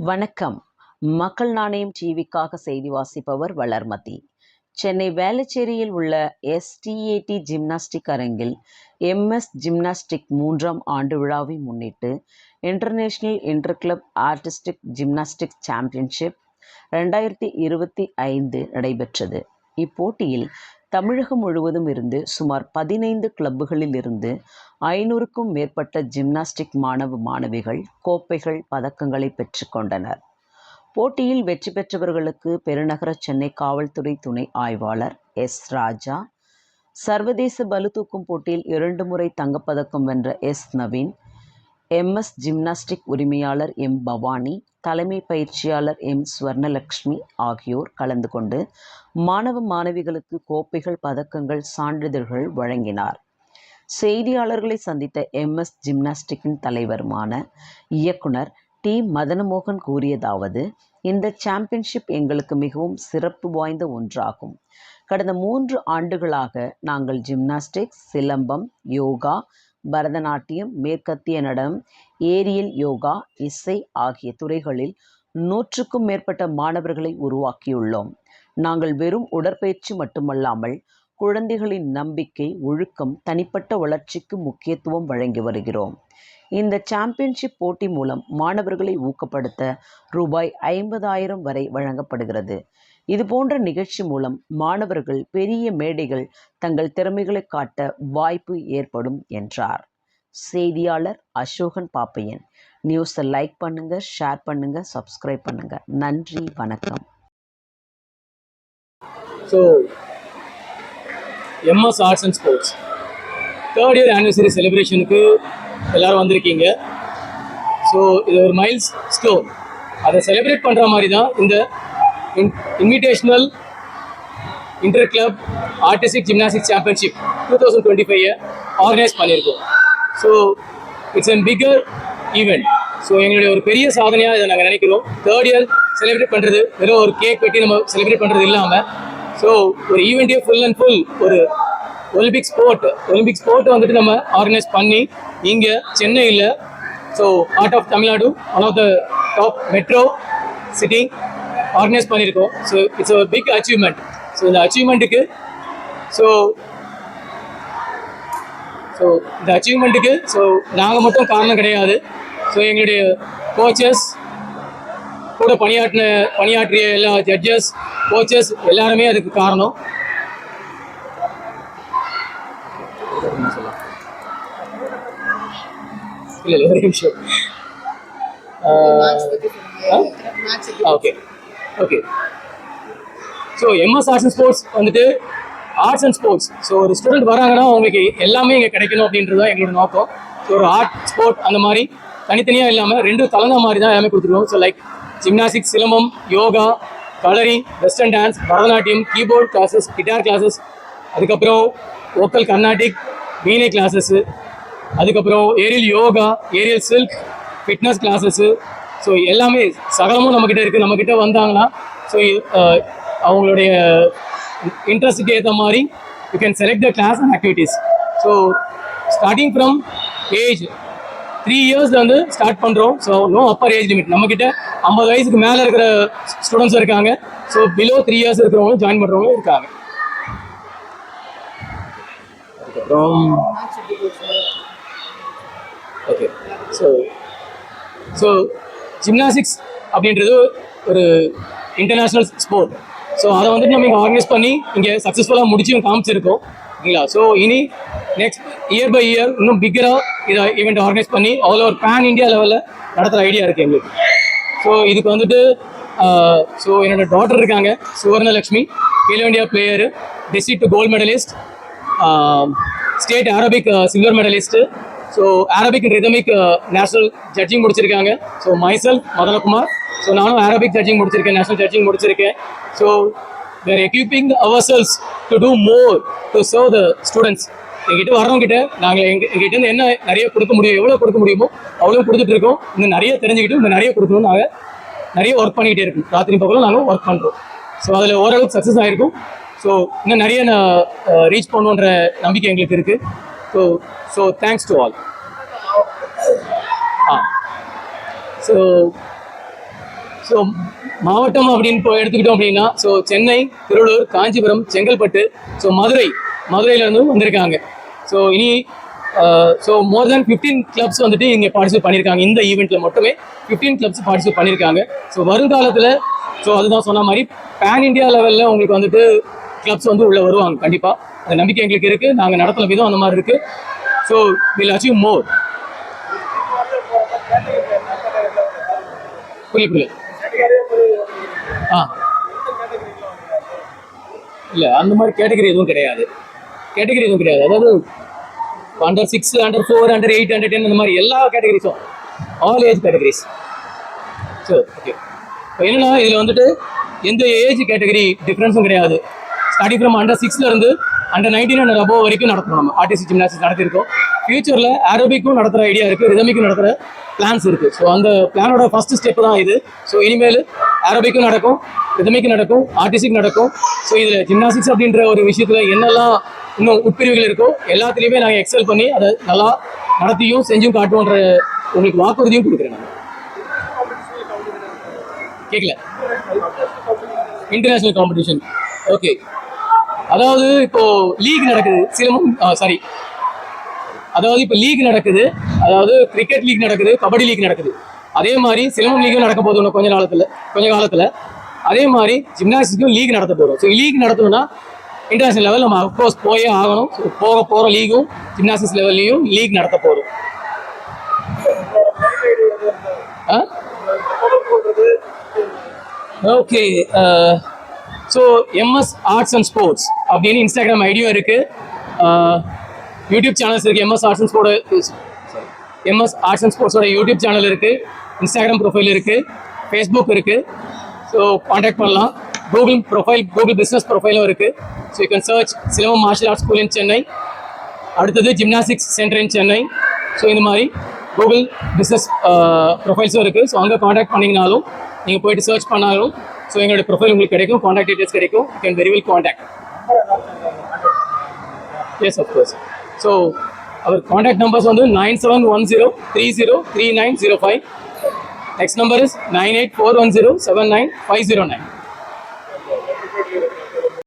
வணக்கம். மக்கள் நாணயம் டிவிக்காக செய்தி வாசிப்பவர் வளர்மதி. சென்னை வேளச்சேரியில் உள்ள எஸ்டிஏடி ஜிம்னாஸ்டிக் அரங்கில் MS ஜிம்னாஸ்டிக் 3ஆம் ஆண்டு விழாவை முன்னிட்டு international inter club artistic gymnastic championship 2025 நடைபெற்றது. இப்போட்டியில் தமிழகம் முழுவதும் இருந்து சுமார் 15 கிளப்புகளில் இருந்து 500க்கும் மேற்பட்ட ஜிம்னாஸ்டிக் மாணவ மாணவிகள் கோப்பைகள் பதக்கங்களை பெற்றுக்கொண்டனர். போட்டியில் வெற்றி பெற்றவர்களுக்கு பெருநகர சென்னை காவல்துறை துணை ஆய்வாளர் ராஜா, சர்வதேச பளு தூக்கும் போட்டியில் 2 முறை தங்கப்பதக்கம் வென்ற நவீன், MS ஜிம்னாஸ்டிக் உரிமையாளர் பவானி, தலைமை பயிற்சியாளர் ஸ்வர்ணலட்சுமி ஆகியோர் கலந்து கொண்டு மாணவ மாணவிகளுக்கு கோப்பைகள், பதக்கங்கள், சான்றிதழ்கள் வழங்கினார். செய்தியாளர்களை சந்தித்த MS ஜிம்னாஸ்டிக்கின் தலைவருமான இயக்குனர் மதனமோகன் கூறியதாவது: இந்த சாம்பியன்ஷிப் எங்களுக்கு மிகவும் சிறப்பு வாய்ந்த ஒன்றாகும். கடந்த 3 ஆண்டுகளாக நாங்கள் ஜிம்னாஸ்டிக்ஸ், சிலம்பம், யோகா, பரதநாட்டியம், மேற்கத்திய நடனம், ஏரியல் யோகா, இசை ஆகிய துறைகளில் 100க்கும் மேற்பட்ட மாணவர்களை உருவாக்கியுள்ளோம். நாங்கள் வெறும் உடற்பயிற்சி மட்டுமல்லாமல் குழந்தைகளின் நம்பிக்கை, ஒழுக்கம், தனிப்பட்ட வளர்ச்சிக்கு முக்கியத்துவம் வழங்கி வருகிறோம். இந்த சாம்பியன்ஷிப் போட்டி மூலம் மாணவர்களை ஊக்கப்படுத்த ரூபாய் 50,000 வரை வழங்கப்படுகிறது. இதுபோன்ற நிகழ்ச்சி மூலம் மாணவர்கள் பெரிய மேடைகள் தங்கள் திறமைகளை காட்ட வாய்ப்பு ஏற்படும் என்றார். செய்தியாளர் அசோகன் பாப்பையன். நியூஸை லைக் பண்ணுங்க, ஷேர் பண்ணுங்க, சப்ஸ்கிரைப் பண்ணுங்க. நன்றி, வணக்கம். MS arts and sports 3rd year anniversary செலிப்ரேஷனுக்கு எல்லோரும் வந்திருக்கீங்க. ஸோ இது ஒரு மைல்ஸ் ஸ்டோன். அதை செலிப்ரேட் பண்ணுற மாதிரி தான் இந்த invitational inter club artistic gymnastic championship 2025 organise பண்ணியிருக்கோம். So it's a bigger event. So எங்களுடைய ஒரு பெரிய சாதனையாக இதை நாங்கள் நினைக்கிறோம். 3rd இயர் செலிப்ரேட் பண்ணுறது வெறும் ஒரு கேக் வெட்டி நம்ம செலிப்ரேட் பண்ணுறது இல்லாமல், ஸோ ஒரு ஈவெண்ட்டே ஃபுல் அண்ட் ஃபுல் ஒரு ஒலிம்பிக் ஸ்போர்ட்டை வந்துட்டு நம்ம ஆர்கனைஸ் பண்ணி இங்கே சென்னையில், so heart of Tamil Nadu, one of the top metro city organise பண்ணியிருக்கோம். So it's a big achievement. So இந்த அச்சீவ்மெண்ட்டுக்கு ஸோ நாங்கள் மட்டும் காரணம் கிடையாது. ஸோ எங்களுடைய கோச்சஸ், கூட பணியாற்றிய எல்லா ஜட்ஜஸ், கோச்சஸ் எல்லாருமே அதுக்கு காரணம். இல்லை ஒரே விஷயம். Okay. So MS arts and sports வந்துட்டு ஆர்ட்ஸ் அண்ட் ஸ்போர்ட்ஸ். ஸோ ஒரு ஸ்டூடெண்ட் வராங்கன்னா அவங்களுக்கு எல்லாமே இங்கே கிடைக்கணும் அப்படின்றது தான் எங்களோட நோக்கம். ஸோ ஒரு ஆர்ட், ஸ்போர்ட் அந்த மாதிரி தனித்தனியாக இல்லாமல் 2 கலந்த மாதிரி தான் எல்லாமே கொடுத்துருக்கோம். So like gymnastics, silambam, yoga, colouring, western dance, Bharatanatyam, keyboard classes, guitar classes, அதுக்கப்புறம் வோக்கல், கர்நாடிக், வீணை கிளாஸஸ்ஸு, அதுக்கப்புறம் aerial yoga, aerial silk, fitness classes. So எல்லாமே சகலமும் நம்மக்கிட்ட இருக்குது. நம்மக்கிட்ட வந்தாங்கன்னா ஸோ அவங்களுடைய இன்ட்ரெஸ்ட்டுக்கு ஏற்ற மாதிரி you can select the class and activities. So starting from age 3 years வந்து ஸ்டார்ட் பண்ணுறோம். So no upper age limit. நம்மக்கிட்ட 50 வயசுக்கு மேலே இருக்கிற ஸ்டூடெண்ட்ஸ் இருக்காங்க. ஸோ பிலோ 3 years இருக்கிறவங்களும் ஜாயின் பண்ணுறவங்களும் இருக்காங்க. அதுக்கப்புறம் ஓகே. ஸோ ஜிம்னாஸ்டிக்ஸ் அப்படின்றது ஒரு இன்டர்நேஷ்னல் ஸ்போர்ட். ஸோ அதை வந்துட்டு நம்ம இங்கே ஆர்கனைஸ் பண்ணி இங்கே சக்ஸஸ்ஃபுல்லாக முடிச்சும் காமிச்சிருக்கோம், ஓகேங்களா. ஸோ இனி நெக்ஸ்ட் இயர் பை இயர் இன்னும் பிக்கராக இதை ஈவெண்ட் ஆர்கனைஸ் பண்ணி அவ்வளோ ஒரு பேன் இண்டியா லெவலில் நடத்துகிற ஐடியா இருக்குது எங்களுக்கு. ஸோ இதுக்கு வந்துட்டு ஸோ என்னோடய டாட்டர் இருக்காங்க, Swarnalakshmi, Khelo India player, district gold medalist, state aerobic silver medalist, so aerobic and rhythmic national judging முடிச்சிருக்காங்க. So myself Madanakumar. ஸோ நானும் அரபிக் ஜட்ஜிங் முடிச்சிருக்கேன், நேஷனல் ஜட்ஜிங் முடிச்சிருக்கேன். So we are equipping ourselves to do more to serve the students. எங்கிட்ட வர்றவங்கிட்ட நாங்கள் எங்கிட்ட என்ன நிறைய கொடுக்க முடியும், எவ்வளோ கொடுக்க முடியுமோ அவ்வளோ கொடுத்துட்டு இருக்கோம். இன்னும் நிறைய தெரிஞ்சுக்கிட்டு இன்னும் நிறைய கொடுக்கணும்னு நாங்கள் நிறைய ஒர்க் பண்ணிக்கிட்டே இருக்கோம். ராத்திரி பகலும் நாங்கள் ஒர்க் பண்ணுறோம். ஸோ அதில் ஓரளவுக்கு சக்ஸஸ் ஆகிருக்கும். ஸோ இன்னும் நிறைய ரீச் பண்ணுன்ற நம்பிக்கை எங்களுக்கு இருக்குது. So thanks to all. So so மாவட்டம் அப்படின்னு எடுத்துக்கிட்டோம் அப்படின்னா ஸோ சென்னை, திருவள்ளூர், காஞ்சிபுரம், செங்கல்பட்டு, ஸோ மதுரையிலேருந்தும் வந்திருக்காங்க. ஸோ இனி ஸோ மோர் தேன் 15 கிளப்ஸ் வந்துட்டு இங்கே பார்ட்டிசிபேட் பண்ணியிருக்காங்க. இந்த ஈவெண்ட்டில் மட்டுமே 15 கிளப்ஸ் பார்ட்டிசிபேட் பண்ணியிருக்காங்க. ஸோ வருங்காலத்தில் ஸோ அதுதான் சொன்ன மாதிரி பேன் இண்டியா லெவலில் உங்களுக்கு வந்துட்டு கிளப்ஸ் வந்து உள்ளே வருவாங்க கண்டிப்பாக. அந்த நம்பிக்கை எங்களுக்கு இருக்குது. நாங்கள் நடத்துகிற விதம் அந்த மாதிரி இருக்குது. So will achieve more. புரியல இல்லை அந்த மாதிரி கேட்டகரி எதுவும் கிடையாது. அதாவது அண்டர் 6, அண்டர் 4, அண்டர் 8, அண்டர் 10 அந்த மாதிரி எல்லா கேட்டகரிஸும், all age categories. So okay, இப்போ என்னன்னா இதில் வந்துட்டு எந்த ஏஜ் கேட்டகரி டிஃப்ரென்ஸும் கிடையாது. ஸ்டார்டிங் ஃப்ரம் அண்டர் 6லேருந்து அண்டர் 19 அண்டர் அபோவ் வரைக்கும் நடத்தணும். நம்ம ஆர்டிஸ்டிக் ஜிம்னாஸ்டிக்ஸ் நடத்திருக்கோம். ஃபியூச்சரில் ஏரோபிக்கும் நடத்துகிற ஐடியா இருக்குது, ரிதமிக்கும் நடத்துகிற பிளான்ஸ் இருக்குது. ஸோ அந்த பிளானோட ஃபர்ஸ்ட் ஸ்டெப் தான் இது. ஸோ இனிமேல் ஏரோபிக்கும் நடக்கும், ரிதமிக்கும் நடக்கும், ஆர்டிஸ்டிக் நடக்கும். ஸோ இதில் ஜிம்னாஸ்டிக்ஸ் அப்படின்ற ஒரு விஷயத்தில் என்னெல்லாம் இன்னும் உட்பிரிவுகள் இருக்கோ எல்லாத்துலேயுமே நாங்கள் எக்ஸல் பண்ணி அதை நல்லா நடத்தியும் செஞ்சும் காட்டுவோன்ற உங்களுக்கு வாக்குறுதியும் கொடுக்குறேன். நான் கேட்கல. International competition. ஓகே, அதாவது இப்போ லீக் நடக்குது, அதாவது இப்போ லீக் நடக்குது, அதாவது கிரிக்கெட் லீக் நடக்குது, கபடி லீக் நடக்குது. அதே மாதிரி சிலம்பம் லீக்கும் நடக்க போகுது இன்னும் கொஞ்ச காலத்தில். அதே மாதிரி ஜிம்னாஸ்டிக்கும் லீக் நடத்த போகிறோம். ஸோ லீக் நடத்தணும்னா இன்டர்நேஷனல் லெவல் நம்ம அஃப்கோர்ஸ் போயே ஆகணும். ஸோ போகிற லீகும் ஜிம்னாஸ்டிக்ஸ் லெவல்லையும் லீக் நடத்த போகிறோம். Okay, so MS Arts and Sports அப்படின்னு இன்ஸ்டாகிராம் ஐடியும் இருக்குது, யூடியூப் சேனல்ஸ் இருக்குது. MS Arts and Sportsோட யூடியூப் சேனல் இருக்குது, இன்ஸ்டாகிராம் ப்ரொஃபைல் இருக்குது, ஃபேஸ்புக் இருக்குது. ஸோ காண்டாக்ட் பண்ணலாம். கூகுள் பிஸ்னஸ் ப்ரொஃபைலும் இருக்குது. So you can search silambam martial arts school in Chennai, அடுத்தது gymnastics centre in Chennai. So இந்த மாதிரி கூகுள் பிஸ்னஸ் ப்ரொஃபைல்ஸும் இருக்குது. ஸோ அங்கே காண்டாக்ட் பண்ணிங்கனாலும் நீங்கள் போயிட்டு சர்ச் பண்ணாலும் ஸோ எங்களோட ப்ரொஃபைல் உங்களுக்கு கிடைக்கும், காண்டாக்ட் டீட்டெயில்ஸ் கிடைக்கும். You can very well contact. Yes of course. So our contact numbers வந்து 9710303905. Next number is 98410799509.